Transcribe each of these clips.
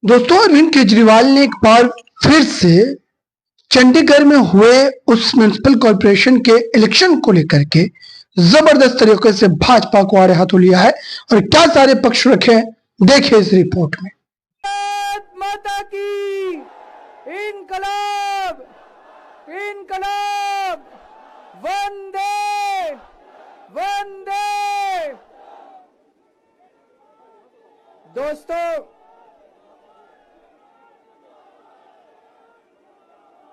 दोस्तों, अरविंद केजरीवाल ने एक बार फिर से चंडीगढ़ में हुए उस म्युनिसिपल कॉर्पोरेशन के इलेक्शन को लेकर के जबरदस्त तरीके से भाजपा को आड़े हाथों लिया है और क्या सारे पक्ष रखे हैं, देखिए इस रिपोर्ट में। माता की इनकलाब, इनकलाब, वंदे वंदे। दोस्तों,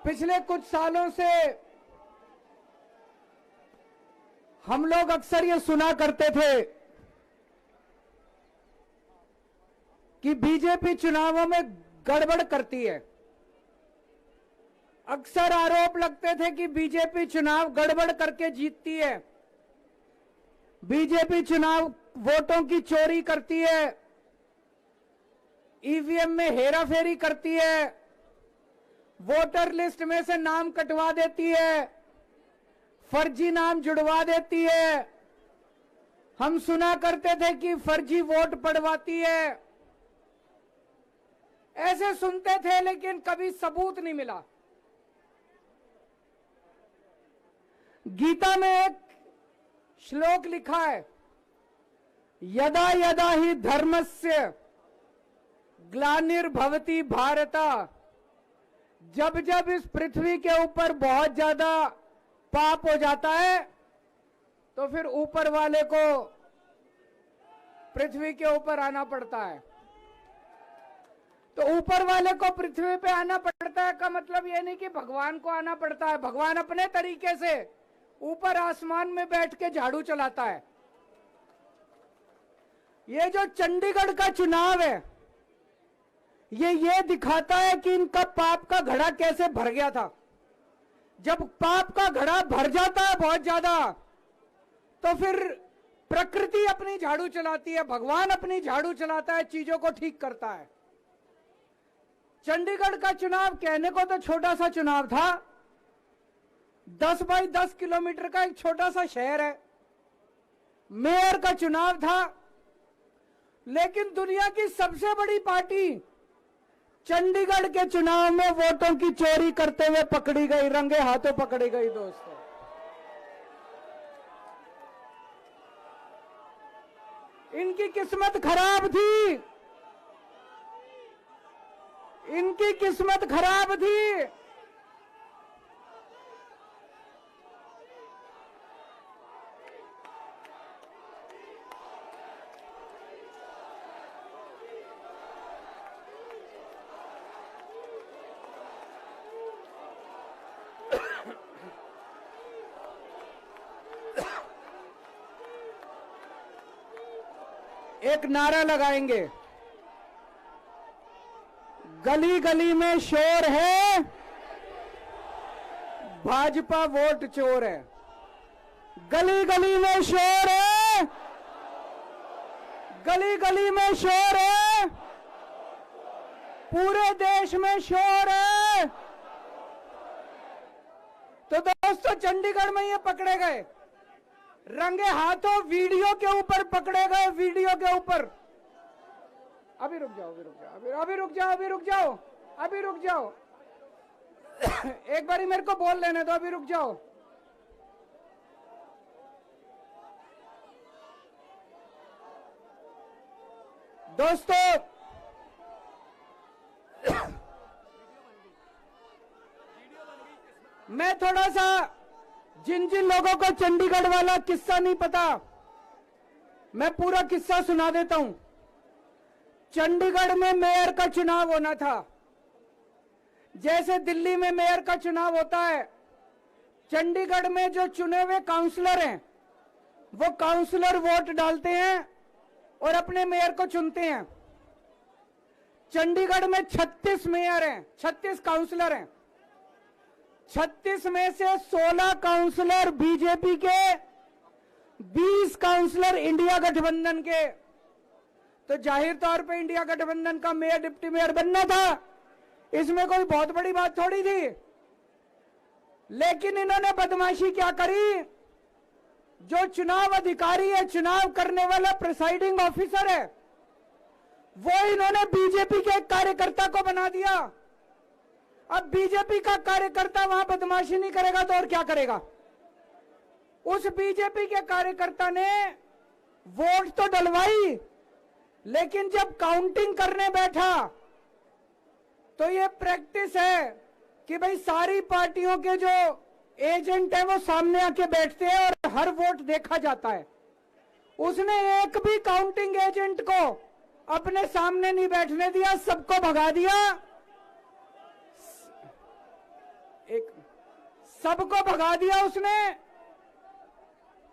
पिछले कुछ सालों से हम लोग अक्सर ये सुना करते थे कि बीजेपी चुनावों में गड़बड़ करती है। अक्सर आरोप लगते थे कि बीजेपी चुनाव गड़बड़ करके जीतती है, बीजेपी चुनाव वोटों की चोरी करती है, ईवीएम में हेराफेरी करती है, वोटर लिस्ट में से नाम कटवा देती है, फर्जी नाम जुड़वा देती है। हम सुना करते थे कि फर्जी वोट पड़वाती है। ऐसे सुनते थे, लेकिन कभी सबूत नहीं मिला। गीता में एक श्लोक लिखा है, यदा यदा ही धर्मस्य ग्लानिर्भवति भारता। जब जब इस पृथ्वी के ऊपर बहुत ज्यादा पाप हो जाता है तो फिर ऊपर वाले को पृथ्वी के ऊपर आना पड़ता है। तो ऊपर वाले को पृथ्वी पे आना पड़ता है का मतलब ये नहीं कि भगवान को आना पड़ता है। भगवान अपने तरीके से ऊपर आसमान में बैठ के झाड़ू चलाता है। ये जो चंडीगढ़ का चुनाव है, ये दिखाता है कि इनका पाप का घड़ा कैसे भर गया था। जब पाप का घड़ा भर जाता है बहुत ज्यादा, तो फिर प्रकृति अपनी झाड़ू चलाती है, भगवान अपनी झाड़ू चलाता है, चीजों को ठीक करता है। चंडीगढ़ का चुनाव कहने को तो छोटा सा चुनाव था, 10 बाई 10 किलोमीटर का एक छोटा सा शहर है, मेयर का चुनाव था। लेकिन दुनिया की सबसे बड़ी पार्टी चंडीगढ़ के चुनाव में वोटों की चोरी करते हुए पकड़ी गई, रंगे हाथों पकड़ी गई। दोस्तों, इनकी किस्मत खराब थी, इनकी किस्मत खराब थी। एक नारा लगाएंगे, गली गली में शोर है, भाजपा वोट चोर है। गली गली में शोर है, गली गली में शोर है, पूरे देश में शोर है। तो दोस्तों, चंडीगढ़ में ये पकड़े गए, रंगे हाथों वीडियो के ऊपर पकड़े गए, वीडियो के ऊपर। अभी रुक जाओ, अभी रुक जाओ, अभी रुक जाओ, अभी रुक जाओ, अभी रुक जाओ। एक बारी मेरे को बोल लेने दो, अभी रुक जाओ। दोस्तों, मैं थोड़ा सा जिन जिन लोगों को चंडीगढ़ वाला किस्सा नहीं पता, मैं पूरा किस्सा सुना देता हूं। चंडीगढ़ में मेयर का चुनाव होना था, जैसे दिल्ली में मेयर का चुनाव होता है। चंडीगढ़ में जो चुने हुए काउंसलर हैं, वो काउंसलर वोट डालते हैं और अपने मेयर को चुनते हैं। चंडीगढ़ में 36 मेयर हैं, 36 काउंसलर हैं। 36 में से 16 काउंसलर बीजेपी के, 20 काउंसलर इंडिया गठबंधन के। तो जाहिर तौर पे इंडिया गठबंधन का मेयर डिप्टी मेयर बनना था, इसमें कोई बहुत बड़ी बात थोड़ी थी। लेकिन इन्होंने बदमाशी क्या करी, जो चुनाव अधिकारी है, चुनाव करने वाला प्रिसाइडिंग ऑफिसर है, वो इन्होंने बीजेपी के एक कार्यकर्ता को बना दिया। अब बीजेपी का कार्यकर्ता वहां बदमाशी नहीं करेगा तो और क्या करेगा? उस बीजेपी के कार्यकर्ता ने वोट तो डलवाई, लेकिन जब काउंटिंग करने बैठा तो ये प्रैक्टिस है कि भाई सारी पार्टियों के जो एजेंट है वो सामने आके बैठते हैं और हर वोट देखा जाता है। उसने एक भी काउंटिंग एजेंट को अपने सामने नहीं बैठने दिया, सबको भगा दिया। सबको भगा दिया उसने,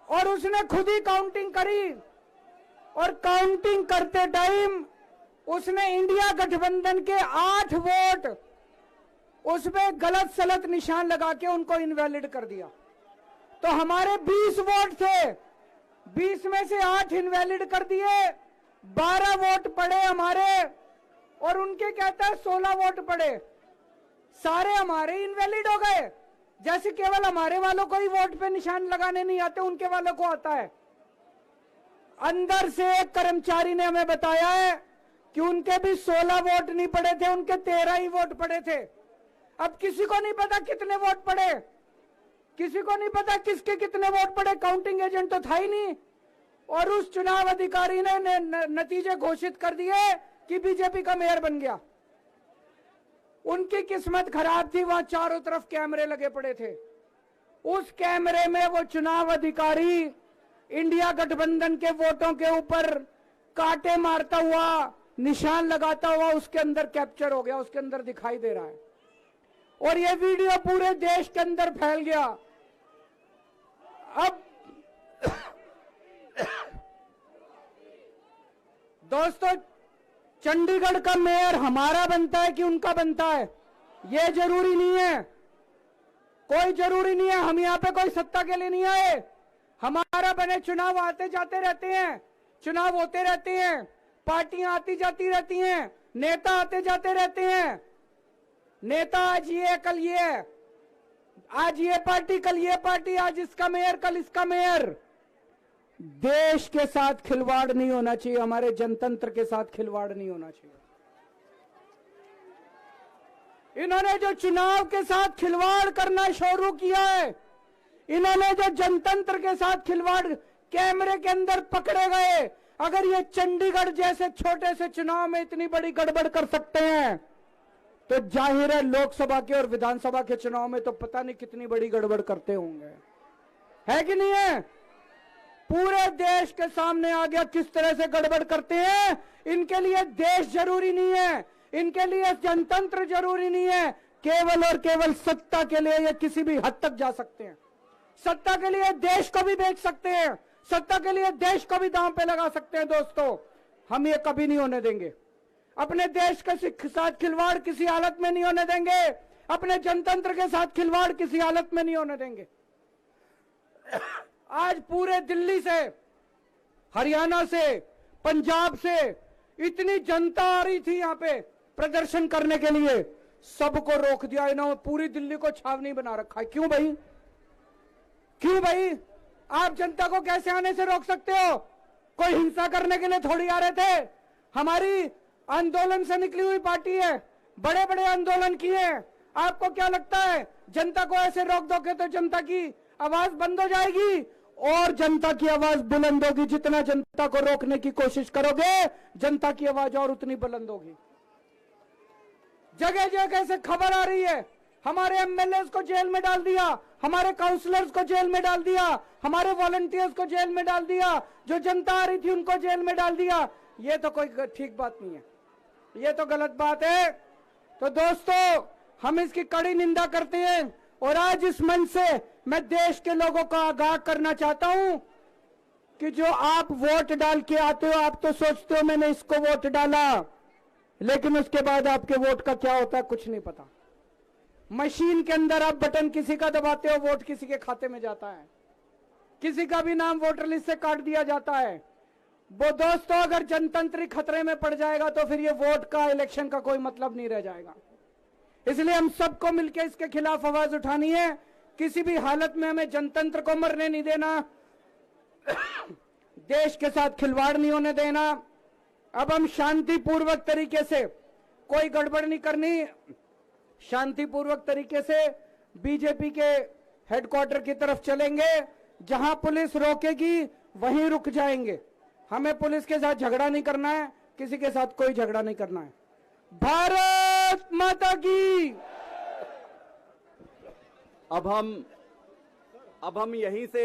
और उसने खुद ही काउंटिंग करी। और काउंटिंग करते टाइम उसने इंडिया गठबंधन के 8 वोट उसमें गलत सलत निशान लगा के उनको इनवैलिड कर दिया। तो हमारे 20 वोट थे, 20 में से 8 इनवैलिड कर दिए, 12 वोट पड़े हमारे, और उनके कहता है 16 वोट पड़े। सारे हमारे इनवैलिड हो गए। जैसे केवल हमारे वालों को ही वोट पे निशान लगाने नहीं आते, उनके वालों को आता है। अंदर से एक कर्मचारी ने हमें बताया है कि उनके भी 16 वोट नहीं पड़े थे, उनके 13 ही वोट पड़े थे। अब किसी को नहीं पता कितने वोट पड़े, किसी को नहीं पता किसके कितने वोट पड़े, काउंटिंग एजेंट तो था ही नहीं। और उस चुनाव अधिकारी ने नतीजे घोषित कर दिए कि बीजेपी का मेयर बन गया। उनकी किस्मत खराब थी, वहां चारों तरफ कैमरे लगे पड़े थे। उस कैमरे में वो चुनाव अधिकारी इंडिया गठबंधन के वोटों के ऊपर कांटे मारता हुआ, निशान लगाता हुआ उसके अंदर कैप्चर हो गया, उसके अंदर दिखाई दे रहा है। और ये वीडियो पूरे देश के अंदर फैल गया। अब दोस्तों, चंडीगढ़ का मेयर हमारा बनता है कि उनका बनता है, ये जरूरी नहीं है, कोई जरूरी नहीं है। हम यहाँ पे कोई सत्ता के लिए नहीं आए। हमारा बने चुनाव आते जाते रहते हैं, चुनाव होते रहते हैं, पार्टियां आती जाती रहती हैं, नेता आते जाते रहते हैं। नेता आज ये कल ये, आज ये पार्टी कल ये पार्टी, आज इसका मेयर कल इसका मेयर। देश के साथ खिलवाड़ नहीं होना चाहिए, हमारे जनतंत्र के साथ खिलवाड़ नहीं होना चाहिए। इन्होंने जो चुनाव के साथ खिलवाड़ करना शुरू किया है, इन्होंने जो जनतंत्र के साथ खिलवाड़, कैमरे के अंदर पकड़े गए। अगर ये चंडीगढ़ जैसे छोटे से चुनाव में इतनी बड़ी गड़बड़ कर सकते हैं, तो जाहिर है लोकसभा के और विधानसभा के चुनाव में तो पता नहीं कितनी बड़ी गड़बड़ करते होंगे, है कि नहीं है? पूरे देश के सामने आ गया किस तरह से गड़बड़ करते हैं। इनके लिए देश जरूरी नहीं है, इनके लिए जनतंत्र जरूरी नहीं है, केवल और केवल सत्ता के लिए ये किसी भी हद तक जा सकते हैं। सत्ता के लिए देश को भी बेच सकते हैं, सत्ता के लिए देश को भी दांव पे लगा सकते हैं। दोस्तों, हम ये कभी नहीं होने देंगे। अपने देश के साथ खिलवाड़ किसी हालत में नहीं होने देंगे, अपने जनतंत्र के साथ खिलवाड़ किसी हालत में नहीं होने देंगे। आज पूरे दिल्ली से, हरियाणा से, पंजाब से इतनी जनता आ रही थी यहाँ पे प्रदर्शन करने के लिए, सबको रोक दिया इन्होंने। पूरी दिल्ली को छावनी बना रखा है। क्यों भाई? क्यों भाई? आप जनता को कैसे आने से रोक सकते हो? कोई हिंसा करने के लिए थोड़ी आ रहे थे। हमारी आंदोलन से निकली हुई पार्टी है, बड़े बड़े आंदोलन किए। आपको क्या लगता है जनता को ऐसे रोक दोगे तो जनता की आवाज बंद हो जाएगी? और जनता की आवाज बुलंद होगी। जितना जनता को रोकने की कोशिश करोगे, जनता की आवाज और उतनी बुलंद होगी। जगह जगह से खबर आ रही है, हमारे एमएलए को जेल में डाल दिया, हमारे काउंसलर्स को जेल में डाल दिया, हमारे वॉलंटियर्स को जेल में डाल दिया, जो जनता आ रही थी उनको जेल में डाल दिया। ये तो कोई ठीक बात नहीं है, ये तो गलत बात है। तो दोस्तों, हम इसकी कड़ी निंदा करते हैं। और आज इस मंच से मैं देश के लोगों को आगाह करना चाहता हूं कि जो आप वोट डाल के आते हो, आप तो सोचते हो मैंने इसको वोट डाला, लेकिन उसके बाद आपके वोट का क्या होता है कुछ नहीं पता। मशीन के अंदर आप बटन किसी का दबाते हो, वोट किसी के खाते में जाता है, किसी का भी नाम वोटर लिस्ट से काट दिया जाता है। वो दोस्तों, अगर जनतंत्र खतरे में पड़ जाएगा तो फिर ये वोट का, इलेक्शन का कोई मतलब नहीं रह जाएगा। इसलिए हम सबको मिलकर इसके खिलाफ आवाज उठानी है। किसी भी हालत में हमें जनतंत्र को मरने नहीं देना, देश के साथ खिलवाड़ नहीं होने देना। अब हम शांतिपूर्वक तरीके से, कोई गड़बड़ नहीं करनी, शांतिपूर्वक तरीके से बीजेपी के हेडक्वार्टर की तरफ चलेंगे। जहां पुलिस रोकेगी वहीं रुक जाएंगे। हमें पुलिस के साथ झगड़ा नहीं करना है, किसी के साथ कोई झगड़ा नहीं करना है। भारत माता की। अब हम यहीं से